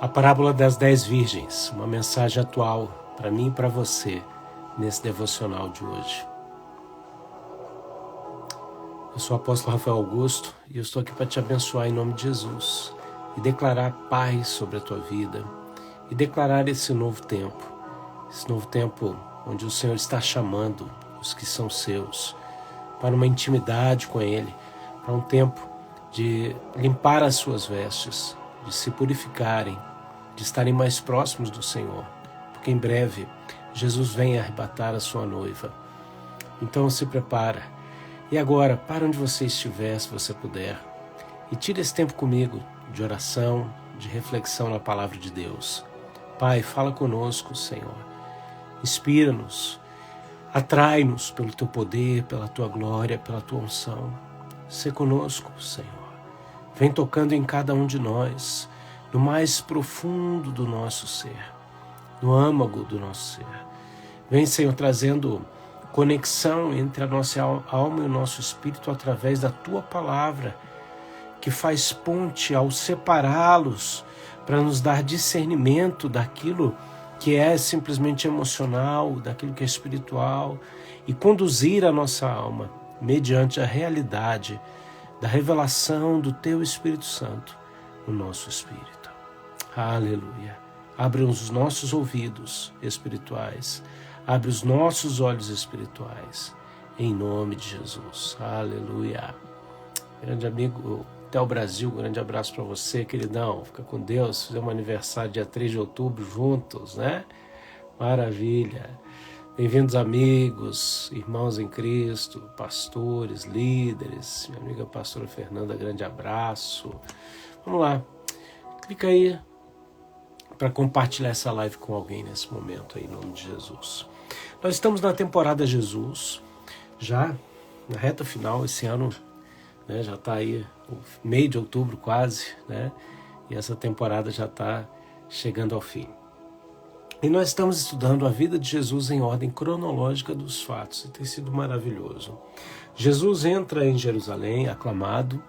A parábola das 10 virgens, uma mensagem atual para mim e para você nesse devocional de hoje. Eu sou o apóstolo Rafael Augusto e eu estou aqui para te abençoar em nome de Jesus e declarar paz sobre a tua vida e declarar esse novo tempo onde o Senhor está chamando os que são seus para uma intimidade com Ele, para um tempo de limpar as suas vestes, de se purificarem, de estarem mais próximos do Senhor, porque em breve Jesus vem arrebatar a sua noiva. Então se prepara. E agora, para onde você estiver, se você puder, e tire esse tempo comigo de oração, de reflexão na palavra de Deus. Pai, fala conosco, Senhor. Inspira-nos, atrai-nos pelo Teu poder, pela Tua glória, pela Tua unção. Sê conosco, Senhor. Vem tocando em cada um de nós, no mais profundo do nosso ser, no âmago do nosso ser. Vem, Senhor, trazendo conexão entre a nossa alma e o nosso espírito através da Tua palavra, que faz ponte ao separá-los para nos dar discernimento daquilo que é simplesmente emocional, daquilo que é espiritual, e conduzir a nossa alma mediante a realidade da revelação do Teu Espírito Santo no nosso espírito. Aleluia. Abre os nossos ouvidos espirituais, abre os nossos olhos espirituais, em nome de Jesus. Aleluia. Grande amigo Theo Brasil, grande abraço para você, queridão. Fica com Deus. Fizemos um aniversário dia 3 de outubro juntos, né? Maravilha. Bem-vindos, amigos, irmãos em Cristo, pastores, líderes. Minha amiga pastora Fernanda, grande abraço. Vamos lá. Clica aí para compartilhar essa live com alguém nesse momento aí, em nome de Jesus. Nós estamos na temporada Jesus, já na reta final, esse ano, né, já está aí o meio de outubro quase, né, e essa temporada já está chegando ao fim. E nós estamos estudando a vida de Jesus em ordem cronológica dos fatos, e tem sido maravilhoso. Jesus entra em Jerusalém, aclamado,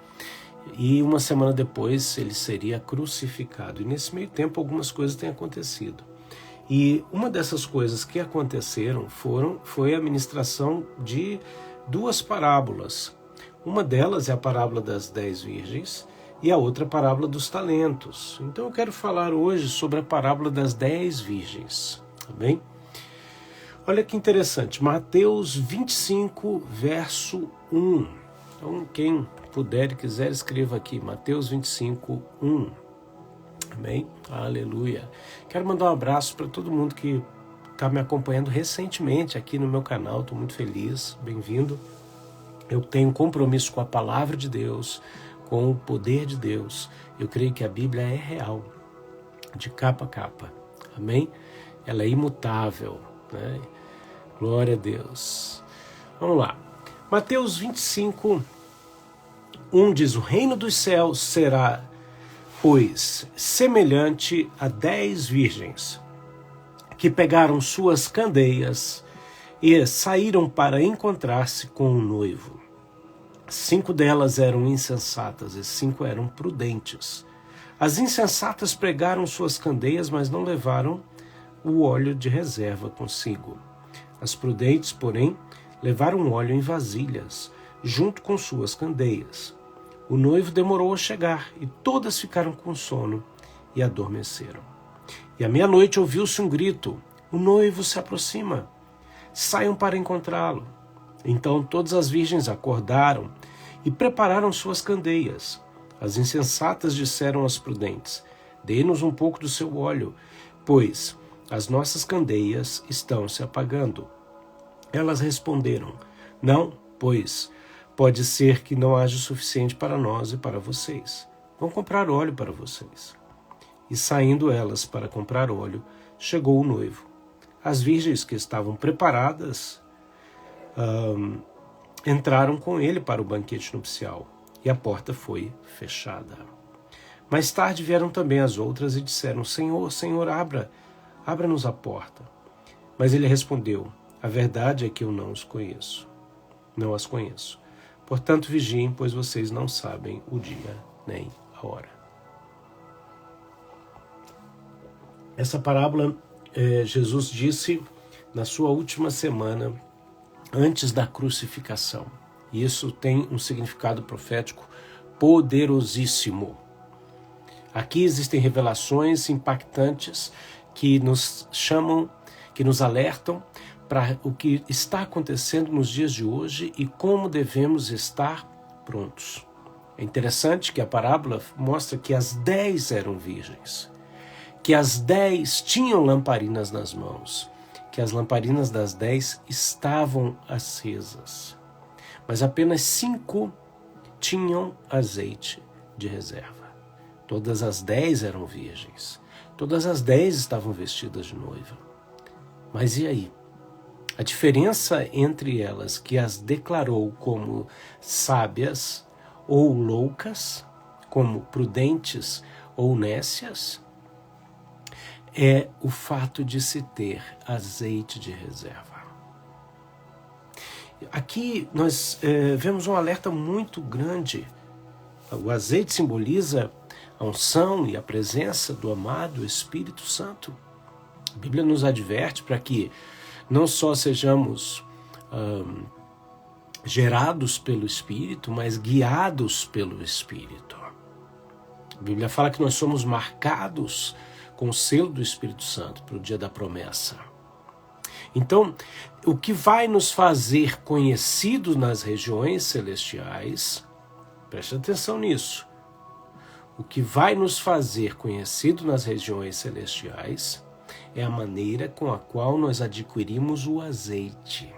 e uma semana depois ele seria crucificado. E nesse meio tempo algumas coisas têm acontecido. E uma dessas coisas que aconteceram foi a ministração de duas parábolas. Uma delas é a parábola das 10 virgens e a outra a parábola dos talentos. Então eu quero falar hoje sobre a parábola das 10 virgens. Tá bem? Olha que interessante. Mateus 25, verso 1. Então quem puder e quiser, escreva aqui, Mateus 25, 1. Amém? Aleluia. Quero mandar um abraço para todo mundo que está me acompanhando recentemente aqui no meu canal. Estou muito feliz, bem-vindo. Eu tenho um compromisso com a palavra de Deus, com o poder de Deus. Eu creio que a Bíblia é real, de capa a capa. Amém? Ela é imutável, né? Glória a Deus. Vamos lá. Mateus 25, 1 diz: o reino dos céus será, pois, semelhante a 10 virgens que pegaram suas candeias e saíram para encontrar-se com o noivo. 5 delas eram insensatas e 5 eram prudentes. As insensatas pregaram suas candeias, mas não levaram o óleo de reserva consigo. As prudentes, porém, levaram óleo em vasilhas, junto com suas candeias. O noivo demorou a chegar, e todas ficaram com sono e adormeceram. E à meia-noite ouviu-se um grito: o noivo se aproxima, saiam para encontrá-lo. Então todas as virgens acordaram e prepararam suas candeias. As insensatas disseram às prudentes: dê-nos um pouco do seu óleo, pois as nossas candeias estão se apagando. Elas responderam: não, pois pode ser que não haja o suficiente para nós e para vocês. Vão comprar óleo para vocês. E saindo elas para comprar óleo, chegou o noivo. As virgens que estavam preparadas entraram com ele para o banquete nupcial, e a porta foi fechada. Mais tarde vieram também as outras e disseram: Senhor, Senhor, abra-nos a porta. Mas ele respondeu: a verdade é que eu não as conheço. Portanto, vigiem, pois vocês não sabem o dia nem a hora. Essa parábola Jesus disse na sua última semana antes da crucificação. E isso tem um significado profético poderosíssimo. Aqui existem revelações impactantes que nos chamam, que nos alertam para o que está acontecendo nos dias de hoje e como devemos estar prontos. É interessante que a parábola mostra que as 10 eram virgens, que as 10 tinham lamparinas nas mãos, que as lamparinas das 10 estavam acesas, mas apenas 5 tinham azeite de reserva. Todas as 10 eram virgens, todas as 10 estavam vestidas de noiva. Mas e aí? A diferença entre elas, que as declarou como sábias ou loucas, como prudentes ou nécias, é o fato de se ter azeite de reserva. Aqui nós vemos um alerta muito grande. O azeite simboliza a unção e a presença do amado Espírito Santo. A Bíblia nos adverte para que não só sejamos gerados pelo Espírito, mas guiados pelo Espírito. A Bíblia fala que nós somos marcados com o selo do Espírito Santo para o dia da promessa. Então, o que vai nos fazer conhecidos nas regiões celestiais, preste atenção nisso, o que vai nos fazer conhecidos nas regiões celestiais é a maneira com a qual nós adquirimos o azeite.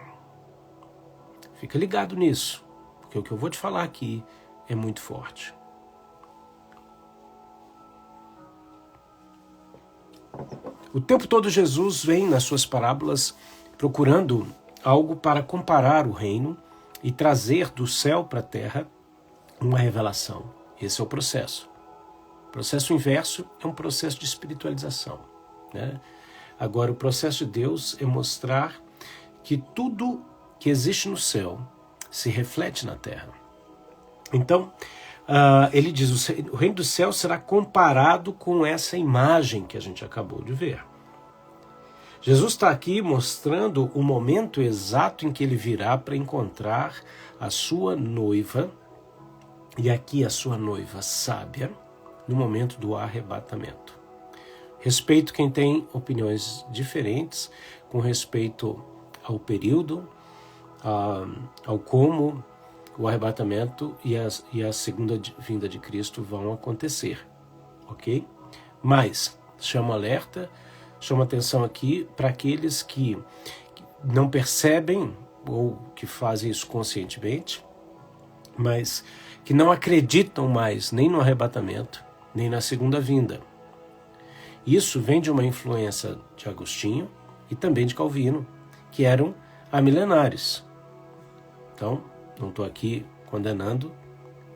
Fica ligado nisso, porque o que eu vou te falar aqui é muito forte. O tempo todo Jesus vem nas suas parábolas procurando algo para comparar o reino e trazer do céu para a terra uma revelação. Esse é o processo. O processo inverso é um processo de espiritualização, né? Agora, o processo de Deus é mostrar que tudo que existe no céu se reflete na terra. Então, ele diz, o reino do céu será comparado com essa imagem que a gente acabou de ver. Jesus está aqui mostrando o momento exato em que ele virá para encontrar a sua noiva, e aqui a sua noiva sábia, no momento do arrebatamento. Respeito quem tem opiniões diferentes com respeito ao período, ao como o arrebatamento e a segunda vinda de Cristo vão acontecer, ok? Mas chama alerta, chama atenção aqui para aqueles que não percebem ou que fazem isso conscientemente, mas que não acreditam mais nem no arrebatamento, nem na segunda vinda. Isso vem de uma influência de Agostinho e também de Calvino, que eram amilenares. Então, não estou aqui condenando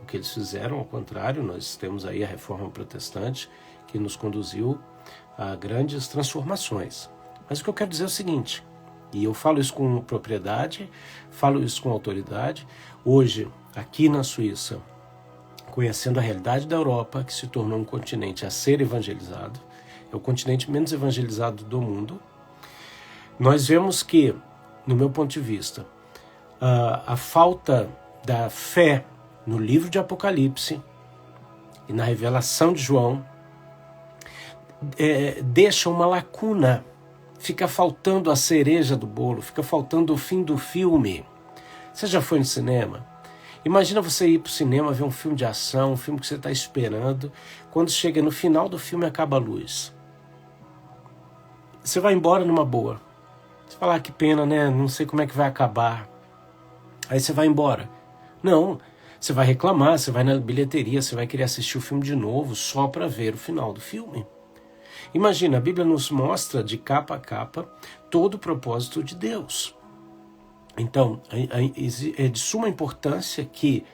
o que eles fizeram, ao contrário, nós temos aí a Reforma Protestante que nos conduziu a grandes transformações. Mas o que eu quero dizer é o seguinte, e eu falo isso com propriedade, falo isso com autoridade, hoje, aqui na Suíça, conhecendo a realidade da Europa, que se tornou um continente a ser evangelizado, é o continente menos evangelizado do mundo, nós vemos que, no meu ponto de vista, a falta da fé no livro de Apocalipse e na revelação de João deixa uma lacuna, fica faltando a cereja do bolo, fica faltando o fim do filme. Você já foi no cinema? Imagina você ir para o cinema ver um filme de ação, um filme que você está esperando, quando chega no final do filme acaba a luz. Você vai embora numa boa. Você fala, que pena, né? Não sei como é que vai acabar. Aí você vai embora. Não, você vai reclamar, você vai na bilheteria, você vai querer assistir o filme de novo só para ver o final do filme. Imagina, a Bíblia nos mostra de capa a capa todo o propósito de Deus. Então, é de suma importância que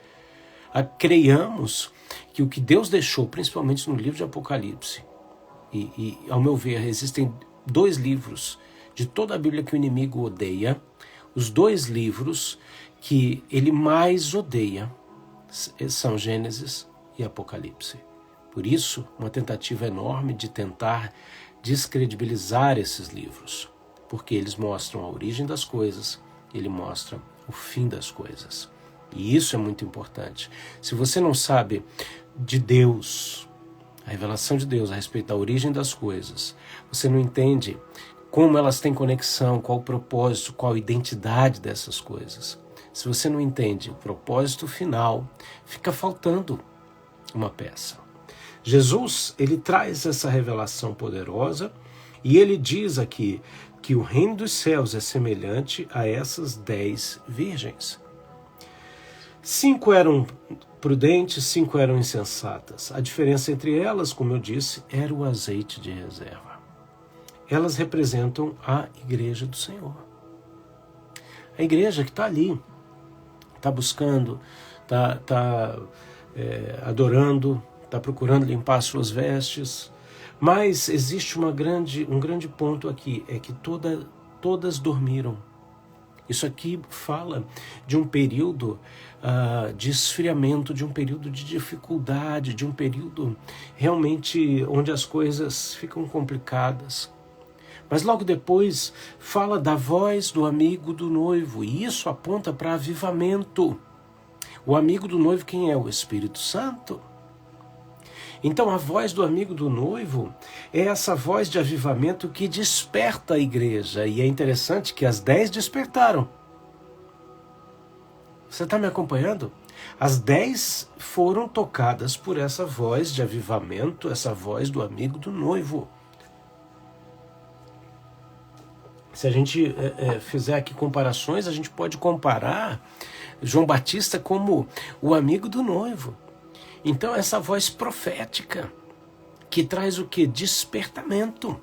creiamos que o que Deus deixou, principalmente no livro de Apocalipse, e ao meu ver, existem 2 livros de toda a Bíblia que o inimigo odeia, os 2 livros que ele mais odeia são Gênesis e Apocalipse. Por isso, uma tentativa enorme de tentar descredibilizar esses livros, porque eles mostram a origem das coisas, ele mostra o fim das coisas. E isso é muito importante. Se você não sabe de Deus, a revelação de Deus a respeito da origem das coisas, você não entende como elas têm conexão, qual o propósito, qual a identidade dessas coisas. Se você não entende o propósito final, fica faltando uma peça. Jesus, ele traz essa revelação poderosa e ele diz aqui que o reino dos céus é semelhante a essas 10 virgens. 5 eram prudentes, 5 eram insensatas. A diferença entre elas, como eu disse, era o azeite de reserva. Elas representam a igreja do Senhor. A igreja que está ali, está buscando, está adorando, está procurando limpar suas vestes. Mas existe um grande ponto aqui, é que todas dormiram. Isso aqui fala de um período de esfriamento, de um período de dificuldade, de um período realmente onde as coisas ficam complicadas. Mas logo depois fala da voz do amigo do noivo, e isso aponta para avivamento. O amigo do noivo quem é? O Espírito Santo. Então a voz do amigo do noivo é essa voz de avivamento que desperta a igreja. E é interessante que as 10 despertaram. Você está me acompanhando? As 10 foram tocadas por essa voz de avivamento, essa voz do amigo do noivo. Se a gente fizer aqui comparações, a gente pode comparar João Batista como o amigo do noivo. Então essa voz profética que traz o quê? Despertamento.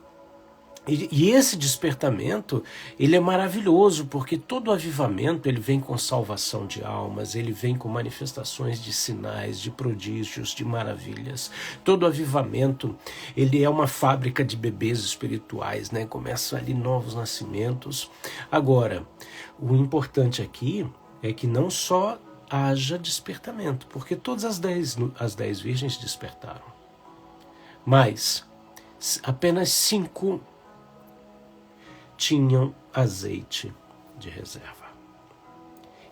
E esse despertamento, ele é maravilhoso, porque todo avivamento, ele vem com salvação de almas, ele vem com manifestações de sinais, de prodígios, de maravilhas. Todo avivamento, ele é uma fábrica de bebês espirituais, né? Começam ali novos nascimentos. Agora, o importante aqui é que não só haja despertamento, porque todas as 10 virgens despertaram. Mas apenas 5 tinham azeite de reserva.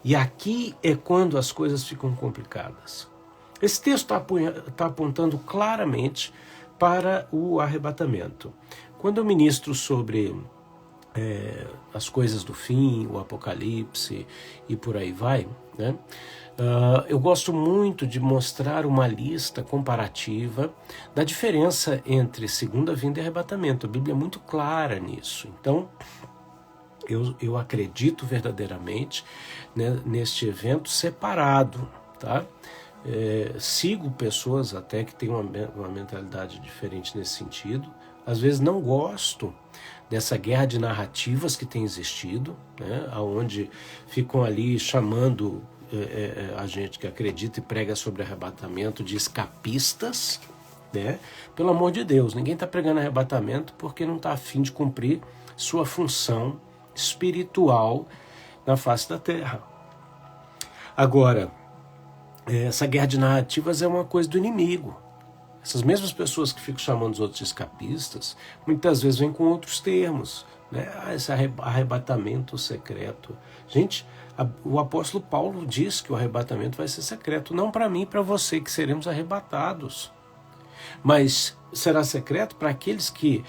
E aqui é quando as coisas ficam complicadas. Esse texto está apontando claramente para o arrebatamento. Quando eu ministro sobre as coisas do fim, o Apocalipse e por aí vai, né? Eu gosto muito de mostrar uma lista comparativa da diferença entre segunda vinda e arrebatamento. A Bíblia é muito clara nisso. Então, eu acredito verdadeiramente, né, neste evento separado, tá? Sigo pessoas até que têm uma mentalidade diferente nesse sentido. Às vezes não gosto dessa guerra de narrativas que tem existido, né, onde ficam ali chamando a gente que acredita e prega sobre arrebatamento de escapistas, né? Pelo amor de Deus, ninguém está pregando arrebatamento porque não está a fim de cumprir sua função espiritual na face da terra. Agora, essa guerra de narrativas é uma coisa do inimigo. Essas mesmas pessoas que ficam chamando os outros de escapistas, muitas vezes vêm com outros termos, né? Esse arrebatamento secreto. Gente, o apóstolo Paulo diz que o arrebatamento vai ser secreto, não para mim e para você que seremos arrebatados. Mas será secreto para aqueles que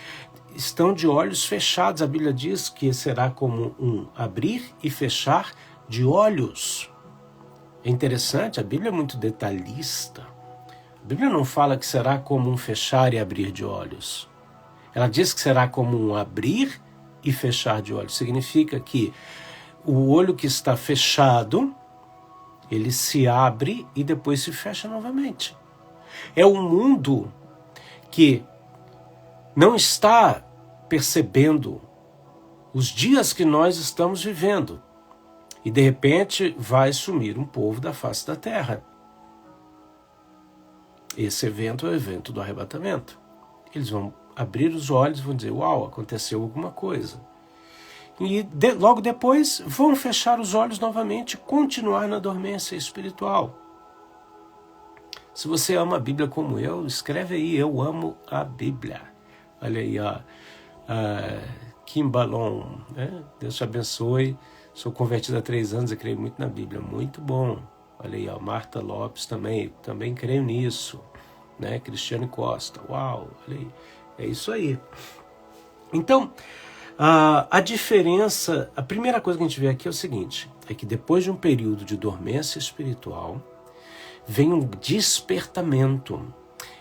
estão de olhos fechados. A Bíblia diz que será como um abrir e fechar de olhos. É interessante, a Bíblia é muito detalhista. A Bíblia não fala que será como um fechar e abrir de olhos. Ela diz que será como um abrir e fechar de olhos. Significa que o olho que está fechado, ele se abre e depois se fecha novamente. É um mundo que não está percebendo os dias que nós estamos vivendo. E de repente vai sumir um povo da face da terra. Esse evento é o evento do arrebatamento. Eles vão abrir os olhos e vão dizer, uau, aconteceu alguma coisa. E logo depois vão fechar os olhos novamente e continuar na dormência espiritual. Se você ama a Bíblia como eu, escreve aí, eu amo a Bíblia. Olha aí, ó. Kim Balon, né? Deus te abençoe. Sou convertido há 3 anos e creio muito na Bíblia. Muito bom. Olha aí, ó. Marta Lopes também creio nisso. Né? Cristiane Costa. Uau, olha aí. É isso aí. Então, a diferença, a primeira coisa que a gente vê aqui é o seguinte, é que depois de um período de dormência espiritual, vem um despertamento.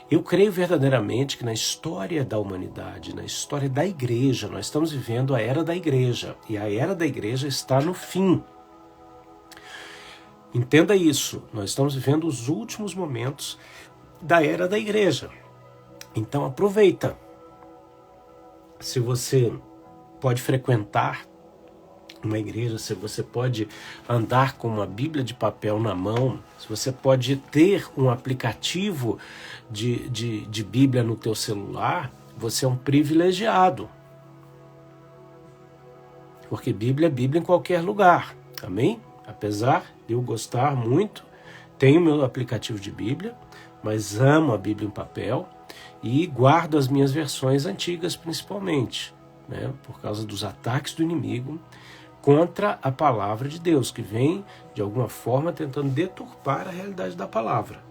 Eu creio verdadeiramente que na história da humanidade, na história da igreja, nós estamos vivendo a era da igreja, e a era da igreja está no fim. Entenda isso, nós estamos vivendo os últimos momentos da era da igreja. Então aproveita. Se você pode frequentar uma igreja, se você pode andar com uma Bíblia de papel na mão, se você pode ter um aplicativo de Bíblia no teu celular, você é um privilegiado. Porque Bíblia é Bíblia em qualquer lugar, amém? Apesar de eu gostar muito, tenho meu aplicativo de Bíblia, mas amo a Bíblia em papel e guardo as minhas versões antigas principalmente, né, por causa dos ataques do inimigo contra a palavra de Deus, que vem, de alguma forma, tentando deturpar a realidade da palavra.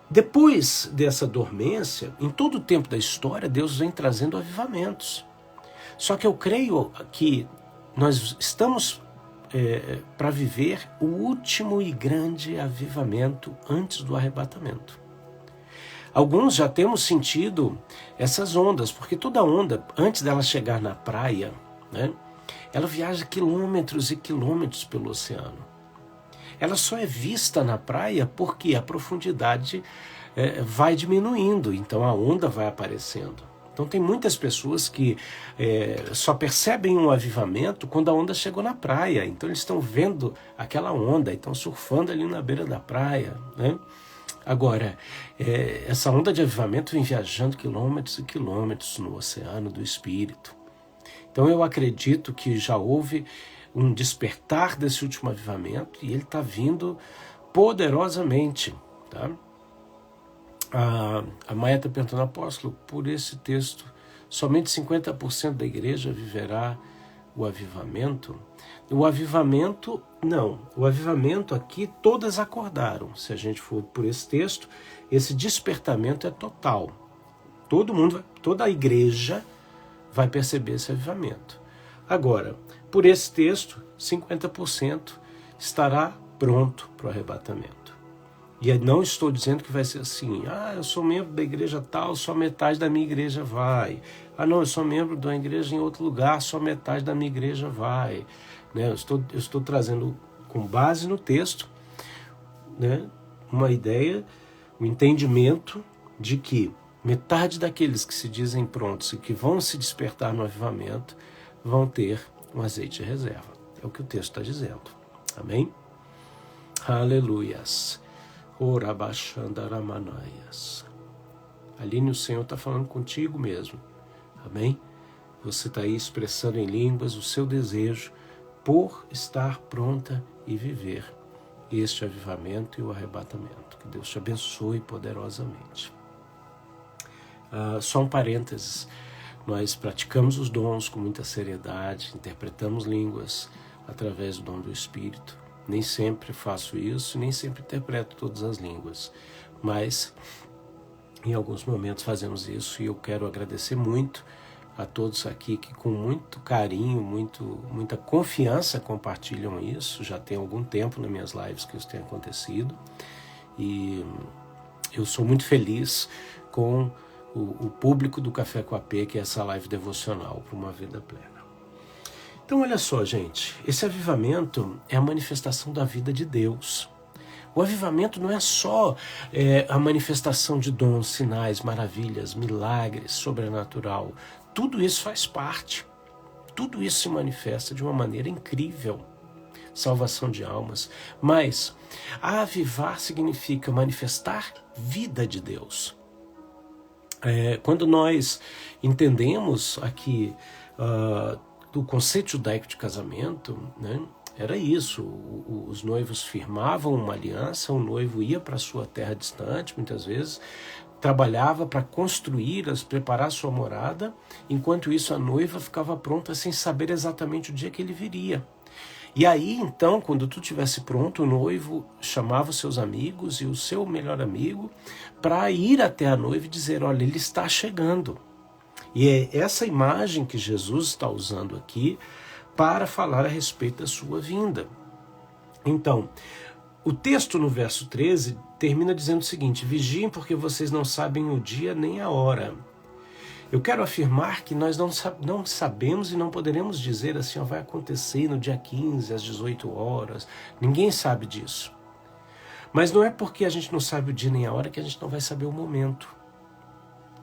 Depois dessa dormência, em todo o tempo da história, Deus vem trazendo avivamentos. Só que eu creio que nós estamos para viver o último e grande avivamento antes do arrebatamento. Alguns já temos sentido essas ondas, porque toda onda, antes dela chegar na praia, né, ela viaja quilômetros e quilômetros pelo oceano. Ela só é vista na praia porque a profundidade vai diminuindo, então a onda vai aparecendo. Então tem muitas pessoas que só percebem um avivamento quando a onda chegou na praia. Então eles estão vendo aquela onda, estão surfando ali na beira da praia, né? Agora, essa onda de avivamento vem viajando quilômetros e quilômetros no oceano do Espírito. Então eu acredito que já houve um despertar desse último avivamento e ele está vindo poderosamente, tá? A Maia está perguntando, apóstolo, por esse texto, somente 50% da igreja viverá o avivamento? O avivamento, não. O avivamento aqui, todas acordaram. Se a gente for por esse texto, esse despertamento é total. Todo mundo, toda a igreja vai perceber esse avivamento. Agora, por esse texto, 50% estará pronto para o arrebatamento. E não estou dizendo que vai ser assim, eu sou membro da igreja tal, só metade da minha igreja vai. Não, eu sou membro de uma igreja em outro lugar, só metade da minha igreja vai. Né? Eu estou trazendo, com base no texto, né, uma ideia, um entendimento de que metade daqueles que se dizem prontos e que vão se despertar no avivamento vão ter um azeite de reserva. É o que o texto está dizendo. Amém? Aleluias. Orabachandaramanaias. Aline, o Senhor está falando contigo mesmo. Amém? Você está aí expressando em línguas o seu desejo por estar pronta e viver este avivamento e o arrebatamento. Que Deus te abençoe poderosamente. Só um parênteses. Nós praticamos os dons com muita seriedade, interpretamos línguas através do dom do Espírito. Nem sempre faço isso, nem sempre interpreto todas as línguas, mas em alguns momentos fazemos isso e eu quero agradecer muito a todos aqui que com muito carinho, muita confiança compartilham isso. Já tem algum tempo nas minhas lives que isso tem acontecido e eu sou muito feliz com o público do Café com AP, que é essa live devocional para uma vida plena. Então olha só, gente, esse avivamento é a manifestação da vida de Deus. O avivamento não é só a manifestação de dons, sinais, maravilhas, milagres, sobrenatural. Tudo isso faz parte. Tudo isso se manifesta de uma maneira incrível. Salvação de almas. Mas avivar significa manifestar vida de Deus. Quando nós entendemos aqui do conceito judaico de casamento, né, era isso, os noivos firmavam uma aliança, o noivo ia para a sua terra distante, muitas vezes, trabalhava para construí-las, preparar sua morada, enquanto isso a noiva ficava pronta sem saber exatamente o dia que ele viria. E aí, então, quando tudo estivesse pronto, o noivo chamava os seus amigos e o seu melhor amigo para ir até a noiva e dizer, olha, ele está chegando. E é essa imagem que Jesus está usando aqui para falar a respeito da sua vinda. Então, o texto no verso 13 termina dizendo o seguinte, vigiem porque vocês não sabem o dia nem a hora. Eu quero afirmar que nós não sabemos e não poderemos dizer assim, vai acontecer no dia 15 às 18 horas. Ninguém sabe disso. Mas não é porque a gente não sabe o dia nem a hora que a gente não vai saber o momento.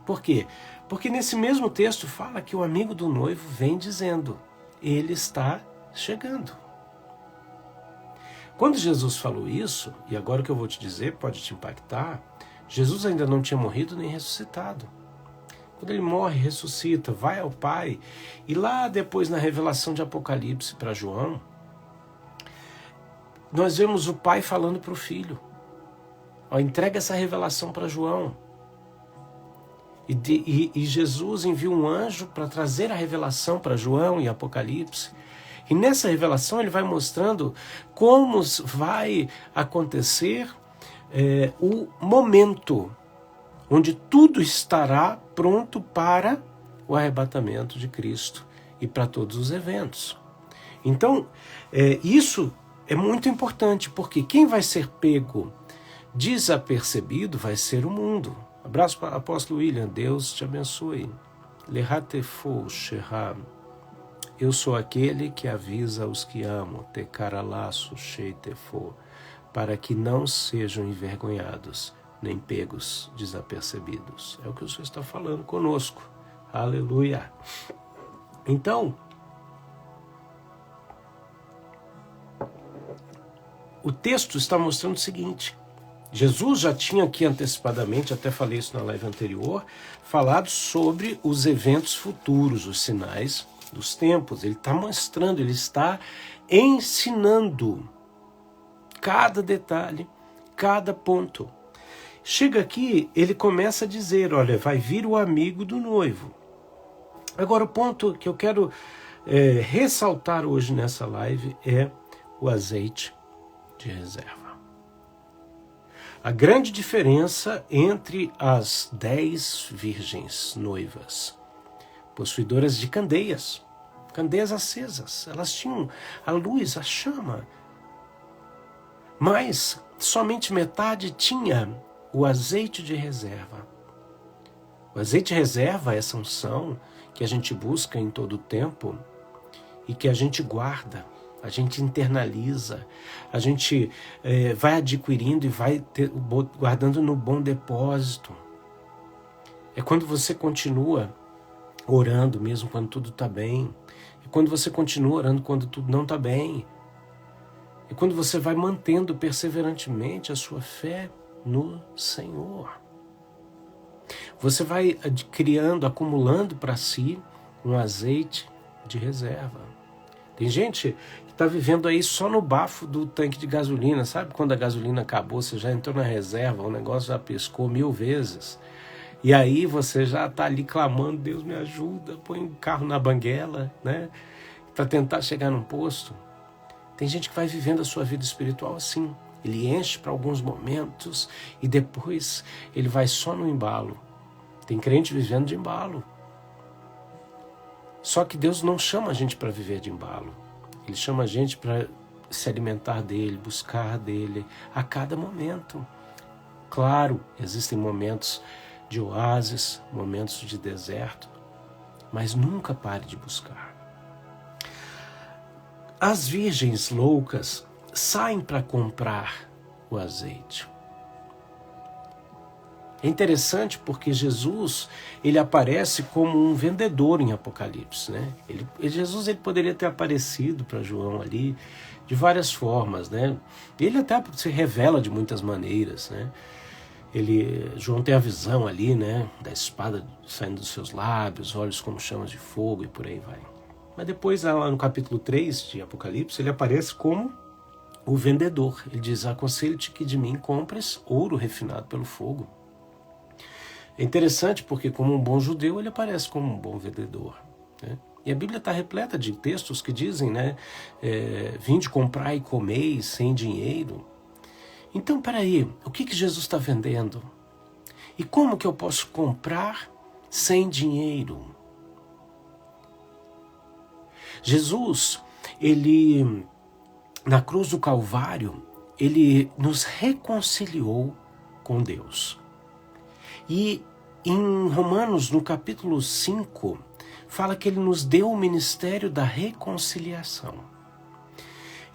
Por quê? Porque nesse mesmo texto fala que o amigo do noivo vem dizendo, ele está chegando. Quando Jesus falou isso, e agora o que eu vou te dizer pode te impactar, Jesus ainda não tinha morrido nem ressuscitado. Quando ele morre, ressuscita, vai ao Pai, e lá depois na revelação de Apocalipse para João, nós vemos o Pai falando para o Filho, entrega essa revelação para João. E Jesus envia um anjo para trazer a revelação para João em Apocalipse. E nessa revelação ele vai mostrando como vai acontecer o momento onde tudo estará pronto para o arrebatamento de Cristo e para todos os eventos. Então, isso é muito importante, porque quem vai ser pego desapercebido vai ser o mundo. Abraço para o apóstolo William, Deus te abençoe. Lehatefo Sheham. Eu sou aquele que avisa os que amo, Tekaralaço Sheitefo, para que não sejam envergonhados, nem pegos desapercebidos. É o que o Senhor está falando conosco. Aleluia. Então, o texto está mostrando o seguinte, Jesus já tinha aqui antecipadamente, até falei isso na live anterior, falado sobre os eventos futuros, os sinais dos tempos. Ele está mostrando, ele está ensinando cada detalhe, cada ponto. Chega aqui, ele começa a dizer, olha, vai vir o amigo do noivo. Agora, o ponto que eu quero ressaltar hoje nessa live é o azeite de reserva. A grande diferença entre as 10 virgens noivas, possuidoras de candeias acesas, elas tinham a luz, a chama, mas somente metade tinha o azeite de reserva. O azeite de reserva é essa unção que a gente busca em todo o tempo e que a gente guarda, a gente internaliza, a gente vai adquirindo e vai guardando no bom depósito. É quando você continua orando mesmo quando tudo está bem. É quando você continua orando quando tudo não está bem. É quando você vai mantendo perseverantemente a sua fé no Senhor. Você vai criando, acumulando para si um azeite de reserva. Tem gente que está vivendo aí só no bafo do tanque de gasolina. Sabe quando a gasolina acabou, você já entrou na reserva, o negócio já piscou 1000 vezes. E aí você já está ali clamando, Deus me ajuda, põe o carro na banguela, né? Para tentar chegar num posto. Tem gente que vai vivendo a sua vida espiritual assim. Ele enche para alguns momentos e depois ele vai só no embalo. Tem crente vivendo de embalo. Só que Deus não chama a gente para viver de embalo. Ele chama a gente para se alimentar dele, buscar dele a cada momento. Claro, existem momentos de oásis, momentos de deserto, mas nunca pare de buscar. As virgens loucas saem para comprar o azeite. É interessante porque Jesus, ele aparece como um vendedor em Apocalipse, né? Jesus poderia ter aparecido para João ali de várias formas, né? Ele até se revela de muitas maneiras, né? João tem a visão ali, né? Da espada saindo dos seus lábios, olhos como chamas de fogo e por aí vai. Mas depois, lá no capítulo 3 de Apocalipse, ele aparece como o vendedor. Ele diz, aconselho-te que de mim compres ouro refinado pelo fogo. É interessante porque, como um bom judeu, ele aparece como um bom vendedor, né? E a Bíblia está repleta de textos que dizem, né? Vinde comprar e comer sem dinheiro. Então, peraí, o que Jesus está vendendo? E como que eu posso comprar sem dinheiro? Jesus, ele, na cruz do Calvário, ele nos reconciliou com Deus. E em Romanos, no capítulo 5, fala que ele nos deu o ministério da reconciliação.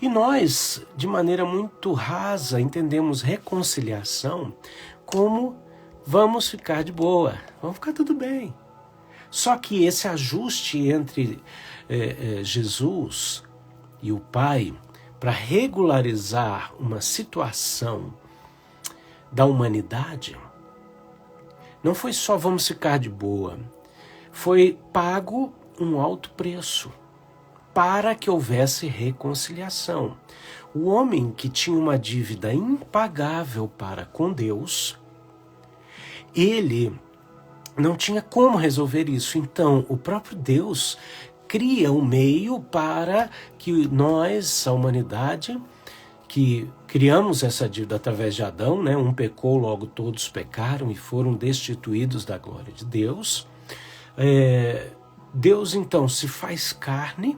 E nós, de maneira muito rasa, entendemos reconciliação como vamos ficar de boa, vamos ficar tudo bem. Só que esse ajuste entre Jesus e o Pai para regularizar uma situação da humanidade, não foi só vamos ficar de boa, foi pago um alto preço para que houvesse reconciliação. O homem que tinha uma dívida impagável para com Deus, ele não tinha como resolver isso. Então, o próprio Deus cria um meio para que nós, a humanidade, que criamos essa dívida através de Adão, né? Um pecou, logo todos pecaram e foram destituídos da glória de Deus. Deus, então, se faz carne,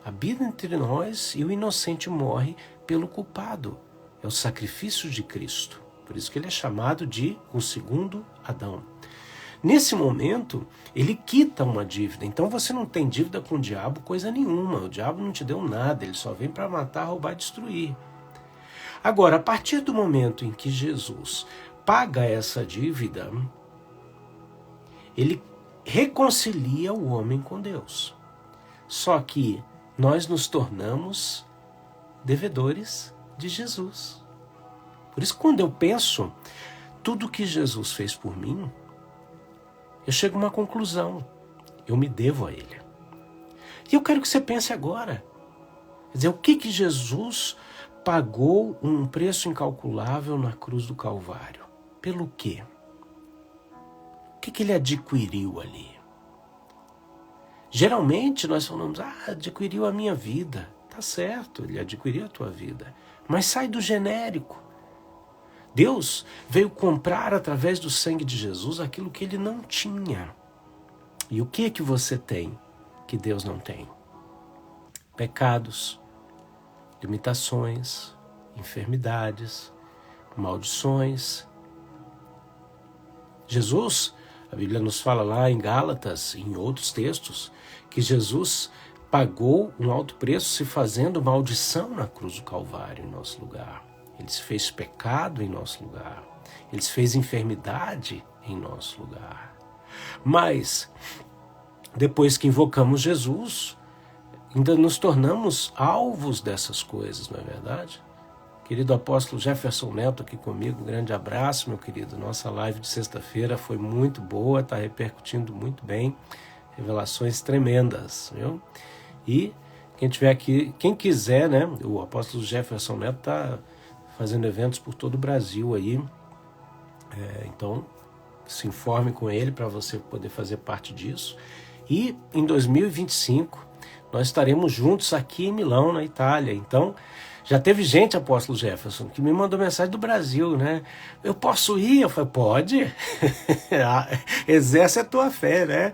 habita entre nós e o inocente morre pelo culpado. É o sacrifício de Cristo. Por isso que ele é chamado de o segundo Adão. Nesse momento, ele quita uma dívida. Então você não tem dívida com o diabo, coisa nenhuma. O diabo não te deu nada, ele só vem para matar, roubar e destruir. Agora, a partir do momento em que Jesus paga essa dívida, ele reconcilia o homem com Deus. Só que nós nos tornamos devedores de Jesus. Por isso, quando eu penso tudo que Jesus fez por mim, eu chego a uma conclusão. Eu me devo a Ele. E eu quero que você pense agora. Quer dizer, o que Jesus pagou um preço incalculável na cruz do Calvário? Pelo quê? O que ele adquiriu ali? Geralmente nós falamos, adquiriu a minha vida. Tá certo, ele adquiriu a tua vida. Mas sai do genérico. Deus veio comprar através do sangue de Jesus aquilo que ele não tinha. E o que você tem que Deus não tem? Pecados, limitações, enfermidades, maldições. Jesus, a Bíblia nos fala lá em Gálatas, em outros textos, que Jesus pagou um alto preço se fazendo maldição na cruz do Calvário em nosso lugar. Ele se fez pecado em nosso lugar. Ele se fez enfermidade em nosso lugar. Mas, depois que invocamos Jesus, ainda nos tornamos alvos dessas coisas, não é verdade? Querido apóstolo Jefferson Neto aqui comigo, um grande abraço, meu querido. Nossa live de sexta-feira foi muito boa, está repercutindo muito bem. Revelações tremendas, viu? E quem tiver aqui, quem quiser, né? O apóstolo Jefferson Neto está fazendo eventos por todo o Brasil aí. Então, se informe com ele para você poder fazer parte disso. E em 2025, nós estaremos juntos aqui em Milão, na Itália. Então, já teve gente, apóstolo Jefferson, que me mandou mensagem do Brasil, né? Eu posso ir? Eu falei, pode. Exerce a tua fé, né?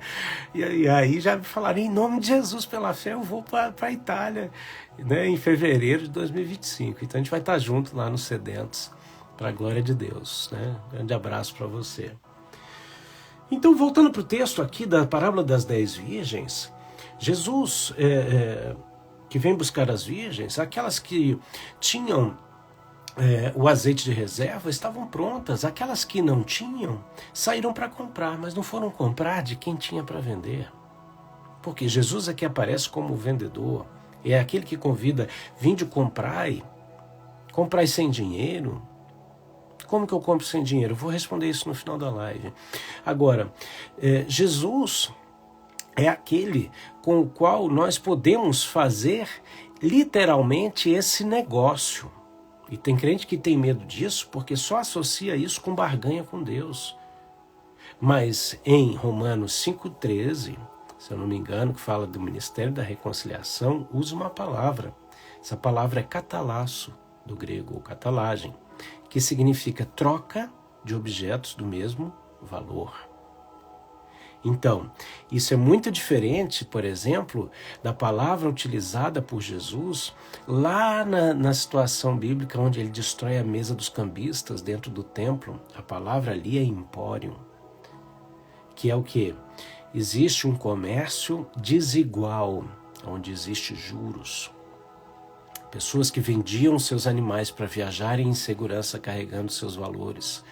E aí já me falaram, em nome de Jesus, pela fé, eu vou para a Itália, né? Em fevereiro de 2025. Então a gente vai estar junto lá nos Sedentos, para a glória de Deus, né? Grande abraço para você. Então, voltando para o texto aqui da parábola das 10 virgens, Jesus... que vem buscar as virgens, aquelas que tinham o azeite de reserva estavam prontas, aquelas que não tinham saíram para comprar, mas não foram comprar de quem tinha para vender. Porque Jesus aqui aparece como vendedor, é aquele que convida, vinde comprai sem dinheiro. Como que eu compro sem dinheiro? Eu vou responder isso no final da live. Agora, Jesus é aquele com o qual nós podemos fazer literalmente esse negócio. E tem crente que tem medo disso porque só associa isso com barganha com Deus. Mas em Romanos 5,13, se eu não me engano, que fala do Ministério da Reconciliação, usa uma palavra. Essa palavra é catalasso, do grego, ou catalagem, que significa troca de objetos do mesmo valor. Então, isso é muito diferente, por exemplo, da palavra utilizada por Jesus lá na situação bíblica onde ele destrói a mesa dos cambistas dentro do templo. A palavra ali é empório, que é o quê? Existe um comércio desigual, onde existe juros. Pessoas que vendiam seus animais para viajarem em segurança carregando seus valores,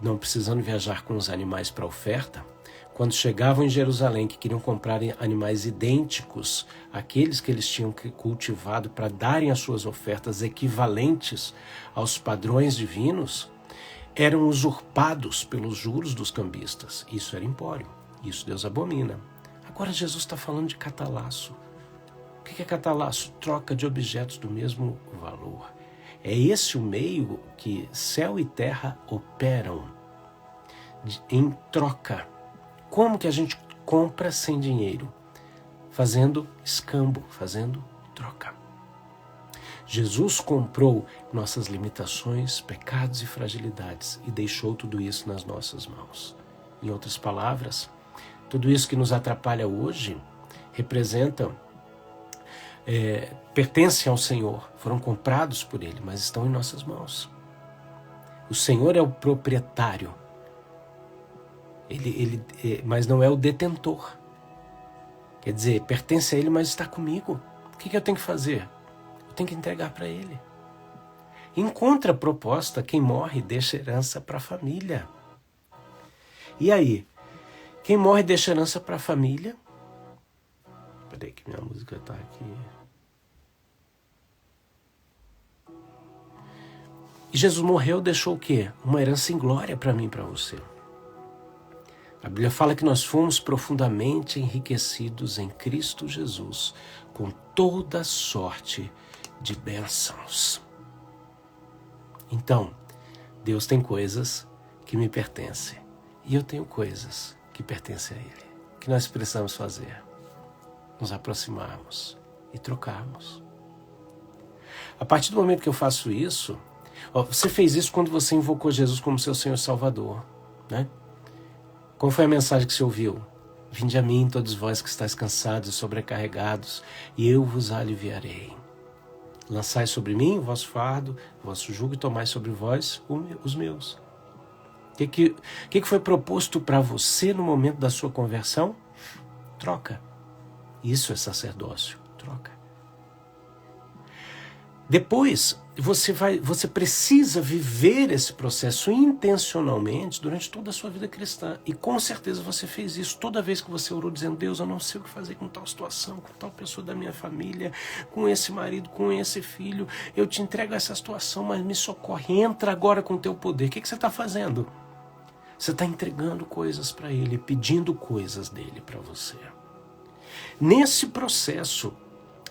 não precisando viajar com os animais para oferta. Quando chegavam em Jerusalém, que queriam comprar animais idênticos àqueles que eles tinham cultivado para darem as suas ofertas equivalentes aos padrões divinos, eram usurpados pelos juros dos cambistas. Isso era empório. Isso Deus abomina. Agora Jesus está falando de catalasso. O que é catalasso? Troca de objetos do mesmo valor. É esse o meio que céu e terra operam em troca. Como que a gente compra sem dinheiro? Fazendo escambo, fazendo troca. Jesus comprou nossas limitações, pecados e fragilidades e deixou tudo isso nas nossas mãos. Em outras palavras, tudo isso que nos atrapalha hoje pertencem ao Senhor, foram comprados por Ele, mas estão em nossas mãos. O Senhor é o proprietário, mas não é o detentor. Quer dizer, pertence a Ele, mas está comigo. O que eu tenho que fazer? Eu tenho que entregar para Ele. Em contraproposta, quem morre deixa herança para a família. E aí? Quem morre deixa herança para a família. Peraí que minha música está aqui. E Jesus morreu, deixou o quê? Uma herança em glória para mim e para você. A Bíblia fala que nós fomos profundamente enriquecidos em Cristo Jesus, com toda sorte de bênçãos. Então, Deus tem coisas que me pertencem, e eu tenho coisas que pertencem a Ele. O que nós precisamos fazer? Nos aproximarmos e trocarmos. A partir do momento que eu faço isso, você fez isso quando você invocou Jesus como seu Senhor e Salvador, né? Qual foi a mensagem que você ouviu? Vinde a mim, todos vós que estáis cansados e sobrecarregados, e eu vos aliviarei. Lançai sobre mim o vosso fardo, o vosso jugo, e tomai sobre vós os meus. O que foi proposto para você no momento da sua conversão? Troca. Isso é sacerdócio. Troca. Depois, você precisa viver esse processo intencionalmente durante toda a sua vida cristã. E com certeza você fez isso toda vez que você orou dizendo: Deus, eu não sei o que fazer com tal situação, com tal pessoa da minha família, com esse marido, com esse filho. Eu te entrego essa situação, mas me socorre. Entra agora com o teu poder. O que você está fazendo? Você está entregando coisas para Ele, pedindo coisas dele para você. Nesse processo,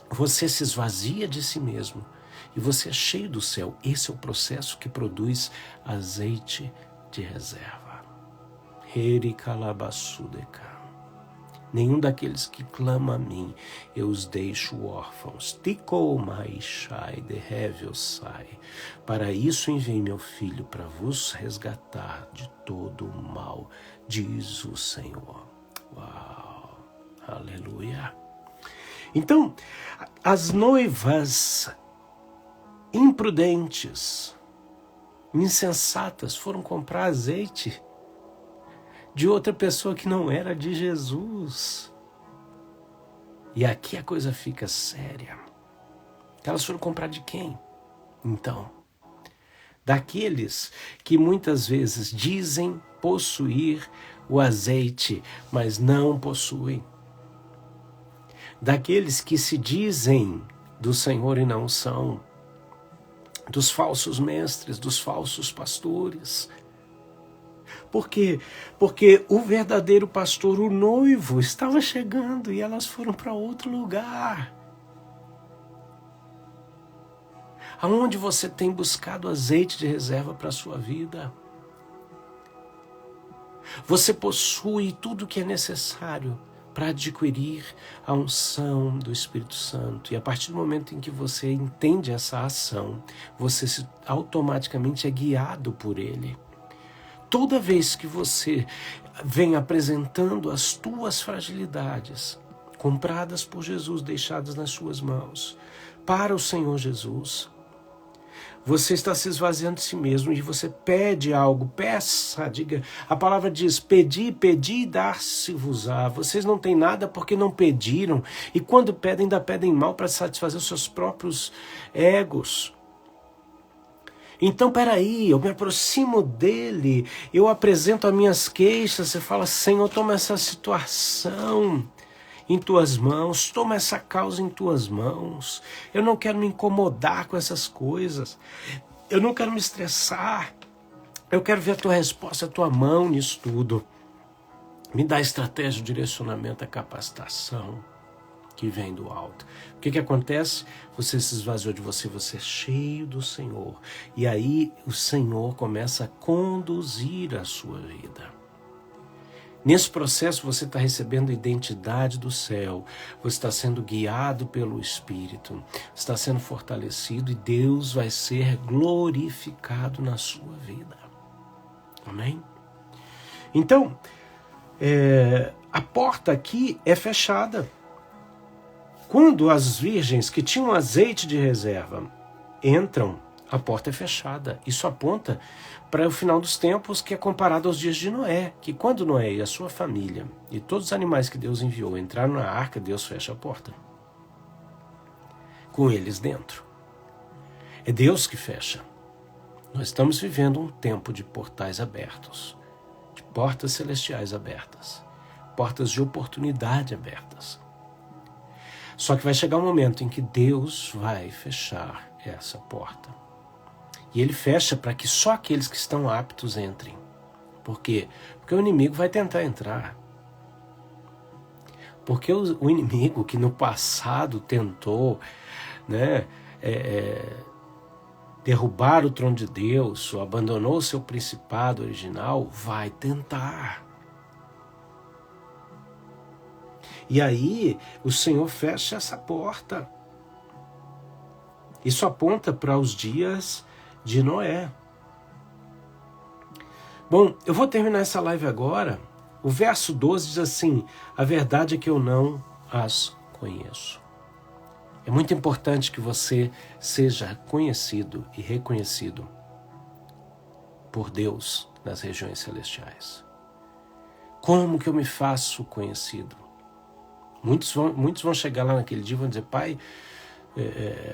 você se esvazia de si mesmo e você é cheio do céu. Esse é o processo que produz azeite de reserva. Nenhum daqueles que clamam a mim, eu os deixo órfãos. Para isso enviei meu filho, para vos resgatar de todo o mal, diz o Senhor. Uau! Aleluia! Então, as noivas imprudentes, insensatas, foram comprar azeite de outra pessoa que não era de Jesus. E aqui a coisa fica séria. Elas foram comprar de quem? Então, daqueles que muitas vezes dizem possuir o azeite, mas não possuem. Daqueles que se dizem do Senhor e não são. Dos falsos mestres, dos falsos pastores. Por quê? Porque o verdadeiro pastor, o noivo, estava chegando e elas foram para outro lugar. Aonde você tem buscado azeite de reserva para a sua vida? Você possui tudo o que é necessário para adquirir a unção do Espírito Santo. E a partir do momento em que você entende essa ação, você automaticamente é guiado por Ele. Toda vez que você vem apresentando as tuas fragilidades, compradas por Jesus, deixadas nas suas mãos, para o Senhor Jesus, você está se esvaziando de si mesmo e você pede algo, peça, diga. A palavra diz, pedi, pedi e dar-se-vos-á. Vocês não têm nada porque não pediram. E quando pedem, ainda pedem mal para satisfazer os seus próprios egos. Então, peraí, eu me aproximo dele, eu apresento as minhas queixas, você fala, Senhor, toma essa situação em tuas mãos, toma essa causa em tuas mãos. Eu não quero me incomodar com essas coisas, eu não quero me estressar, eu quero ver a tua resposta, a tua mão nisso tudo. Me dá estratégia, direcionamento, a capacitação que vem do alto. O que acontece? Você se esvaziou de você, você é cheio do Senhor. E aí o Senhor começa a conduzir a sua vida. Nesse processo você está recebendo a identidade do céu, você está sendo guiado pelo Espírito, está sendo fortalecido e Deus vai ser glorificado na sua vida. Amém? Então, a porta aqui é fechada. Quando as virgens que tinham azeite de reserva entram, a porta é fechada. Isso aponta para o final dos tempos, que é comparado aos dias de Noé, que quando Noé e a sua família e todos os animais que Deus enviou entraram na arca, Deus fecha a porta, com eles dentro. É Deus que fecha. Nós estamos vivendo um tempo de portais abertos, de portas celestiais abertas, portas de oportunidade abertas. Só que vai chegar um momento em que Deus vai fechar essa porta. E Ele fecha para que só aqueles que estão aptos entrem. Por quê? Porque o inimigo vai tentar entrar. Porque o inimigo que no passado tentou, derrubar o trono de Deus, ou abandonou o seu principado original, vai tentar. E aí o Senhor fecha essa porta. Isso aponta para os dias de Noé. Bom, eu vou terminar essa live agora. O verso 12 diz assim: a verdade é que eu não as conheço. É muito importante que você seja conhecido e reconhecido por Deus nas regiões celestiais. Como que eu me faço conhecido? Muitos vão chegar lá naquele dia e vão dizer: Pai,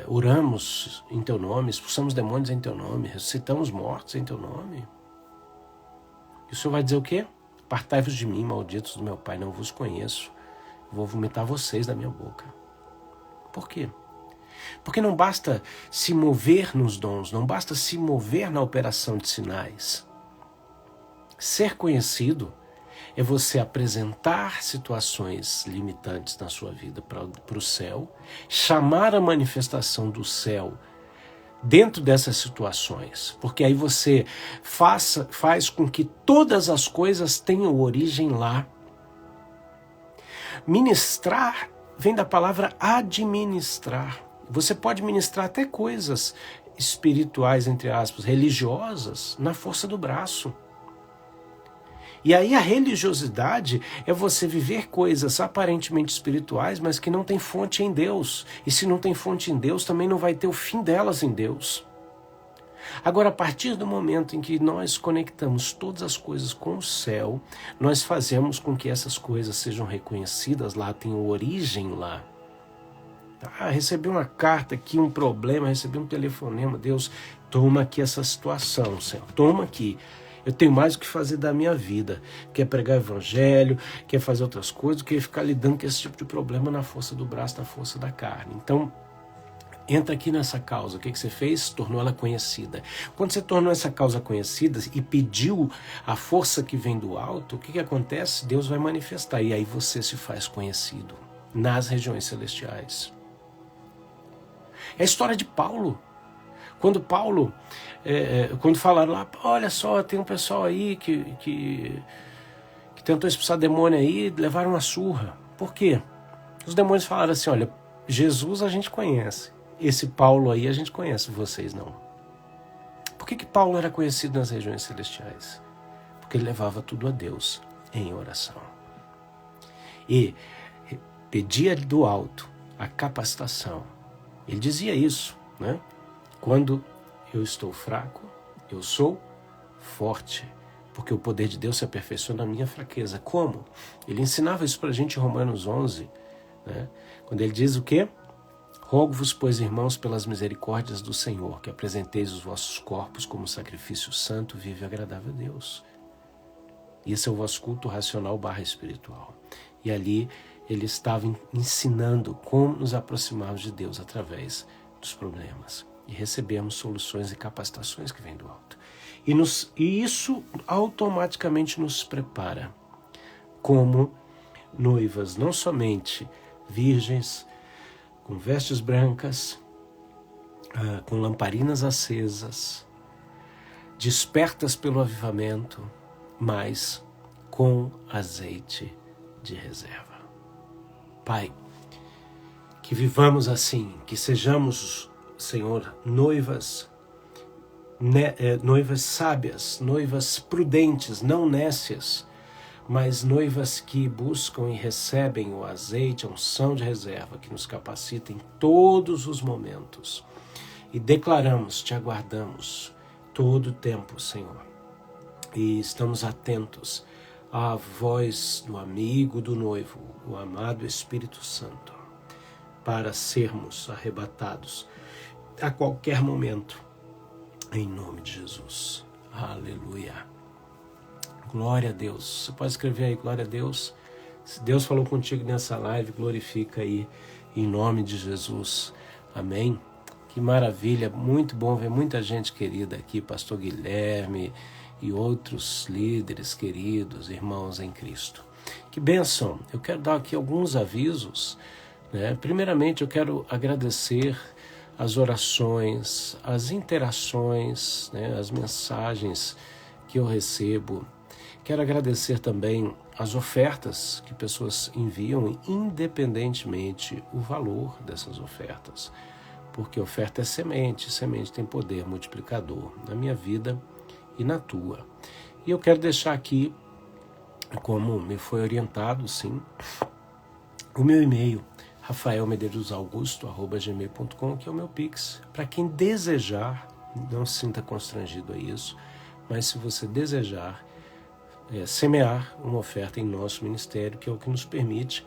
oramos em Teu nome, expulsamos demônios em Teu nome, ressuscitamos mortos em Teu nome. E o Senhor vai dizer o quê? Apartai-vos de mim, malditos do meu Pai, não vos conheço. Vou vomitar vocês da minha boca. Por quê? Porque não basta se mover nos dons, não basta se mover na operação de sinais. Ser conhecido é você apresentar situações limitantes na sua vida para o céu, chamar a manifestação do céu dentro dessas situações, porque aí você faz com que todas as coisas tenham origem lá. Ministrar vem da palavra administrar. Você pode ministrar até coisas espirituais, entre aspas, religiosas, na força do braço. E aí a religiosidade é você viver coisas aparentemente espirituais, mas que não tem fonte em Deus. E se não tem fonte em Deus, também não vai ter o fim delas em Deus. Agora, a partir do momento em que nós conectamos todas as coisas com o céu, nós fazemos com que essas coisas sejam reconhecidas lá, tenham origem lá. Recebi uma carta aqui, um problema, recebi um telefonema, Deus, toma aqui essa situação, Senhor, toma aqui. Eu tenho mais o que fazer da minha vida, quer pregar o evangelho, quer fazer outras coisas, do que ficar lidando com esse tipo de problema na força do braço, na força da carne. Então, entra aqui nessa causa. O que você fez? Tornou ela conhecida. Quando você tornou essa causa conhecida e pediu a força que vem do alto, o que acontece? Deus vai manifestar e aí você se faz conhecido nas regiões celestiais. É a história de Paulo. Quando Paulo, quando falaram lá, olha só, tem um pessoal aí que tentou expulsar demônio aí, levaram uma surra. Por quê? Os demônios falaram assim, olha, Jesus a gente conhece, esse Paulo aí a gente conhece, vocês não. Por que Paulo era conhecido nas regiões celestiais? Porque ele levava tudo a Deus em oração. E pedia do alto a capacitação. Ele dizia isso, né? Quando eu estou fraco, eu sou forte, porque o poder de Deus se aperfeiçoa na minha fraqueza. Como? Ele ensinava isso para a gente em Romanos 11, né? Quando ele diz o quê? Rogo-vos, pois, irmãos, pelas misericórdias do Senhor, que apresenteis os vossos corpos como sacrifício santo, vivo e agradável a Deus. Esse é o vosso culto racional / espiritual. E ali ele estava ensinando como nos aproximarmos de Deus através dos problemas e recebermos soluções e capacitações que vêm do alto. E isso automaticamente nos prepara como noivas, não somente virgens, com vestes brancas, com lamparinas acesas, despertas pelo avivamento, mas com azeite de reserva. Pai, que vivamos assim, que sejamos, Senhor, noivas sábias, noivas prudentes, não nécias, mas noivas que buscam e recebem o azeite, a unção de reserva, que nos capacita em todos os momentos. E declaramos, te aguardamos todo o tempo, Senhor. E estamos atentos à voz do amigo do noivo, o amado Espírito Santo, para sermos arrebatados a qualquer momento, em nome de Jesus. Aleluia. Glória a Deus. Você pode escrever aí, glória a Deus. Se Deus falou contigo nessa live, glorifica aí, em nome de Jesus. Amém. Que maravilha, muito bom ver muita gente querida aqui, pastor Guilherme e outros líderes queridos, irmãos em Cristo. Que bênção. Eu quero dar aqui alguns avisos, né? Primeiramente, eu quero agradecer as orações, as interações, né? As mensagens que eu recebo. Quero agradecer também as ofertas que pessoas enviam, independentemente o valor dessas ofertas. Porque oferta é semente, semente tem poder multiplicador na minha vida e na tua. E eu quero deixar aqui, como me foi orientado, sim, o meu e-mail, rafaelmedeiros.augusto@gmail.com, que é o meu Pix. Para quem desejar, não se sinta constrangido a isso, mas se você desejar, semear uma oferta em nosso ministério, que é o que nos permite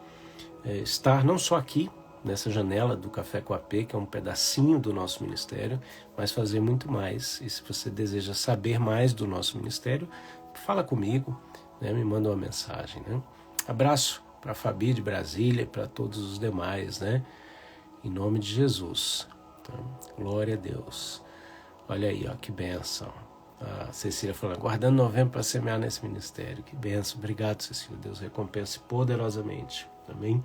estar não só aqui, nessa janela do Café com AP, que é um pedacinho do nosso ministério, mas fazer muito mais. E se você deseja saber mais do nosso ministério, fala comigo, né? Me manda uma mensagem, né? Abraço para a Fabi de Brasília e para todos os demais, né? Em nome de Jesus. Então, glória a Deus. Olha aí, ó, que bênção. A Cecília falando, guardando novembro para semear nesse ministério. Que bênção. Obrigado, Cecília. Deus recompense poderosamente. Amém?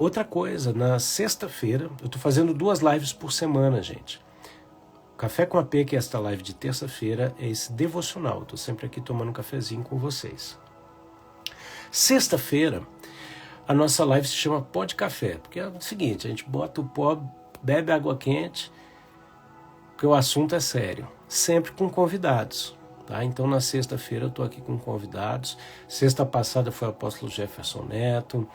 Outra coisa, na sexta-feira, eu estou fazendo 2 lives por semana, gente. Café com AP, que é esta live de terça-feira, é esse devocional. Estou sempre aqui tomando um cafezinho com vocês. Sexta-feira, a nossa live se chama Pó de Café, porque é o seguinte, a gente bota o pó, bebe água quente, porque o assunto é sério, sempre com convidados. Tá? Então, na sexta-feira, eu estou aqui com convidados. Sexta passada foi o apóstolo Jefferson Neto.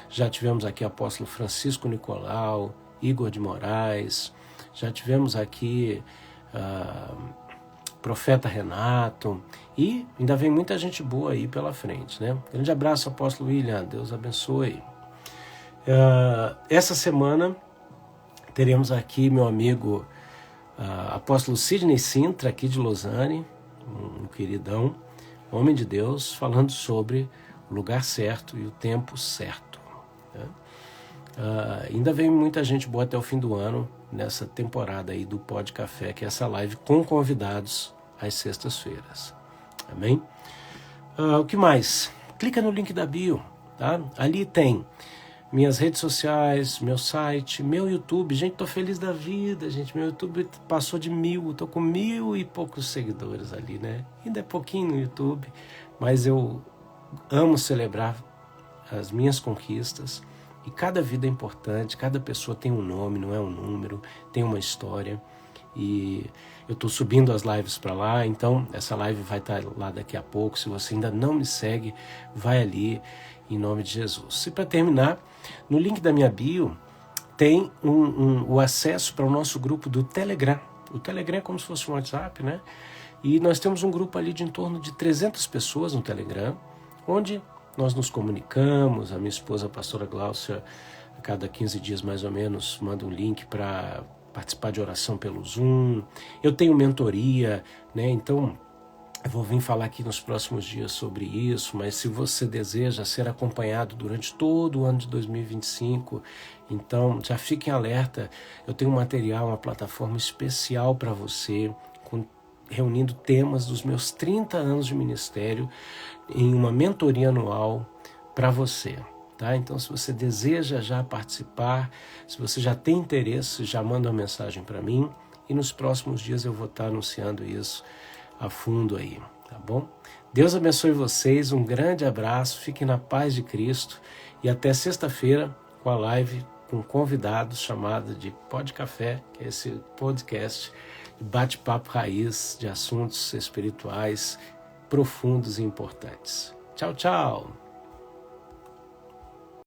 Já tivemos aqui o apóstolo Francisco Nicolau, Igor de Moraes. Já tivemos aqui profeta Renato. E ainda vem muita gente boa aí pela frente, né? Grande abraço, apóstolo William. Deus abençoe. Essa semana, teremos aqui meu amigo apóstolo Sidney Sintra, aqui de Lausanne, um queridão, homem de Deus, falando sobre o lugar certo e o tempo certo. Né? Ainda vem muita gente boa até o fim do ano, nessa temporada aí do Pó de Café, que é essa live com convidados às sextas-feiras. Amém? O que mais? Clica no link da bio, tá? Ali tem minhas redes sociais, meu site, meu YouTube. Gente, tô feliz da vida, gente. Meu YouTube passou de 1000, tô com 1000 e poucos seguidores ali, né? Ainda é pouquinho no YouTube, mas eu amo celebrar as minhas conquistas, e cada vida é importante, cada pessoa tem um nome, não é um número, tem uma história. E eu estou subindo as lives para lá, então essa live vai estar lá daqui a pouco. Se você ainda não me segue, vai ali, em nome de Jesus. E para terminar, no link da minha bio tem o acesso para o nosso grupo do Telegram. O Telegram é como se fosse um WhatsApp, né? E nós temos um grupo ali de em torno de 300 pessoas no Telegram, onde nós nos comunicamos. A minha esposa, a pastora Gláucia, a cada 15 dias mais ou menos, manda um link para participar de oração pelo Zoom. Eu tenho mentoria, né? Então eu vou vir falar aqui nos próximos dias sobre isso, mas se você deseja ser acompanhado durante todo o ano de 2025, então já fique em alerta. Eu tenho um material, uma plataforma especial para você, reunindo temas dos meus 30 anos de ministério em uma mentoria anual para você. Tá? Então, se você deseja já participar, se você já tem interesse, já manda uma mensagem para mim, e nos próximos dias eu vou estar anunciando isso a fundo aí, tá bom? Deus abençoe vocês, um grande abraço, fiquem na paz de Cristo, e até sexta-feira com a live com convidados chamada de Pod Café, que é esse podcast de bate-papo raiz de assuntos espirituais profundos e importantes. Tchau, tchau!